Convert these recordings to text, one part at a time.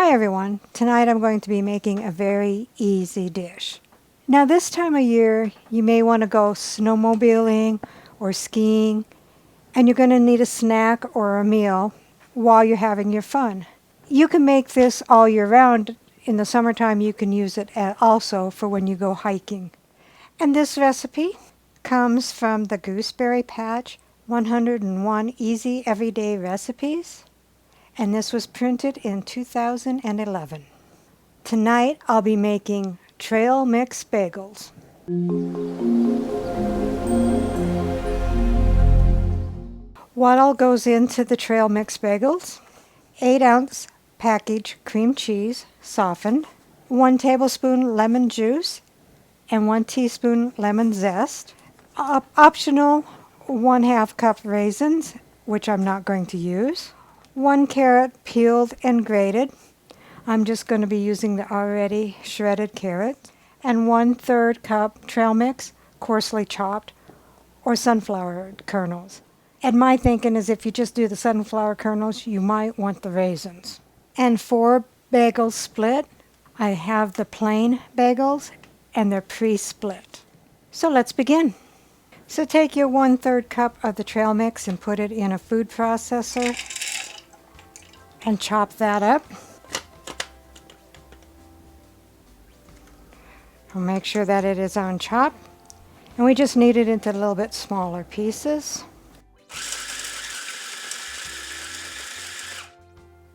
Hi everyone, tonight I'm going to be making a very easy dish. Now this time of year you may want to go snowmobiling or skiing, and you're going to need a snack or a meal while you're having your fun. You can make this all year round. In the summertime you can use it also for when you go hiking. And this recipe comes from the Gooseberry Patch 101 Easy Everyday Recipes. And this was printed in 2011. Tonight I'll be making Trail Mix Bagels. What all goes into the Trail Mix Bagels? 8-ounce package cream cheese, softened, 1 tablespoon lemon juice, and 1 teaspoon lemon zest. Optional, 1/2 cup raisins, which I'm not going to use. 1 carrot peeled and grated. I'm just going to be using the already shredded carrot. And 1/3 cup trail mix, coarsely chopped, or sunflower kernels. And my thinking is if you just do the sunflower kernels, you might want the raisins. And 4 bagels split. I have the plain bagels and they're pre-split. So let's begin. So take your 1/3 cup of the trail mix and put it in a food processor. And chop that up. I'll make sure that it is on chop. And we just knead it into a little bit smaller pieces.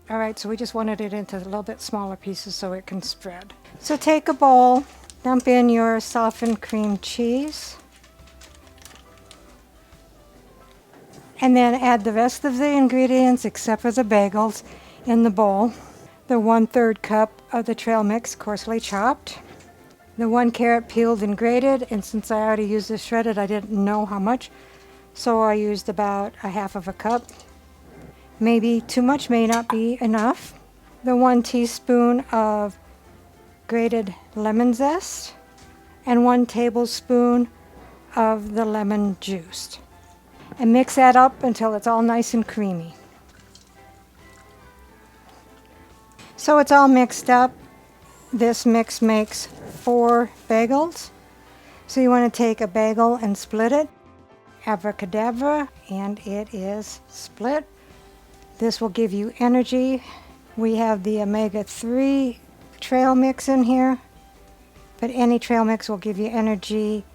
Alright, so we just wanted it into a little bit smaller pieces so it can spread. So take a bowl, dump in your softened cream cheese. And then add the rest of the ingredients except for the bagels in the bowl. The 1/3 cup of the trail mix coarsely chopped. The 1 carrot peeled and grated, and since I already used the shredded, I didn't know how much, so I used about 1/2 cup. Maybe too much, may not be enough. The 1 teaspoon of grated lemon zest, and 1 tablespoon of the lemon juice. And mix that up until it's all nice and creamy. So it's all mixed up. This mix makes 4 bagels. So you want to take a bagel and split it. Abracadabra, and it is split. This will give you energy. We have the omega-3 trail mix in here, but any trail mix will give you energy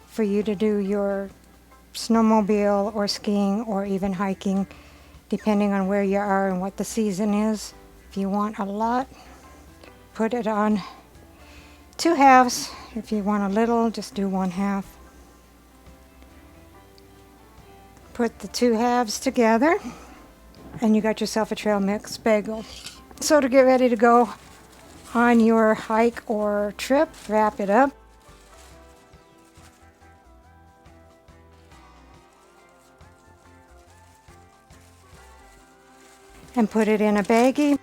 for you to do your snowmobile or skiing or even hiking, depending on where you are and what the season is. If you want a lot, put it on 2 halves. If you want a little, just do 1/2. Put the 2 halves together and you got yourself a trail mix bagel. So to get ready to go on your hike or trip, wrap it up. And put it in a baggie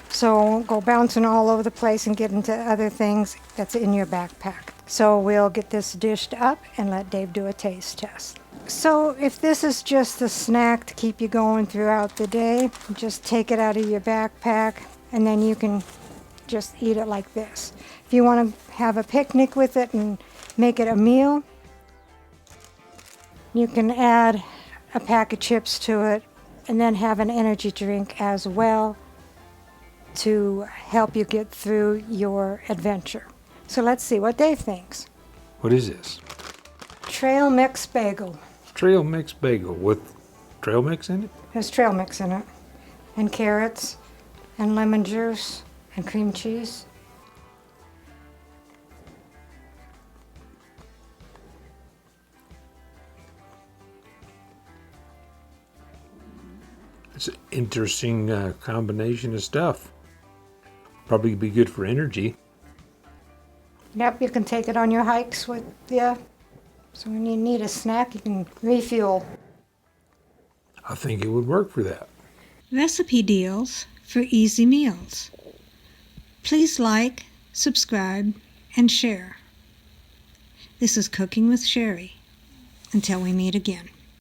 so it won't go bouncing all over the place and get into other things that's in your backpack. So we'll get this dished up and let Dave do a taste test. So if this is just a snack to keep you going throughout the day, just take it out of your backpack and then you can just eat it like this. If you want to have a picnic with it and make it a meal, you can add a pack of chips to it and then have an energy drink as well to help you get through your adventure. So let's see what Dave thinks. What is this? Trail Mix Bagel. Trail Mix Bagel with trail mix in it? There's trail mix in it, and carrots, and lemon juice, and cream cheese. It's an interesting combination of stuff. Probably be good for energy. Yep, you can take it on your hikes with you. So when you need a snack, you can refuel. I think it would work for that. Recipe deals for easy meals. Please like, subscribe, and share. This is Cooking with Sherry. Until we meet again.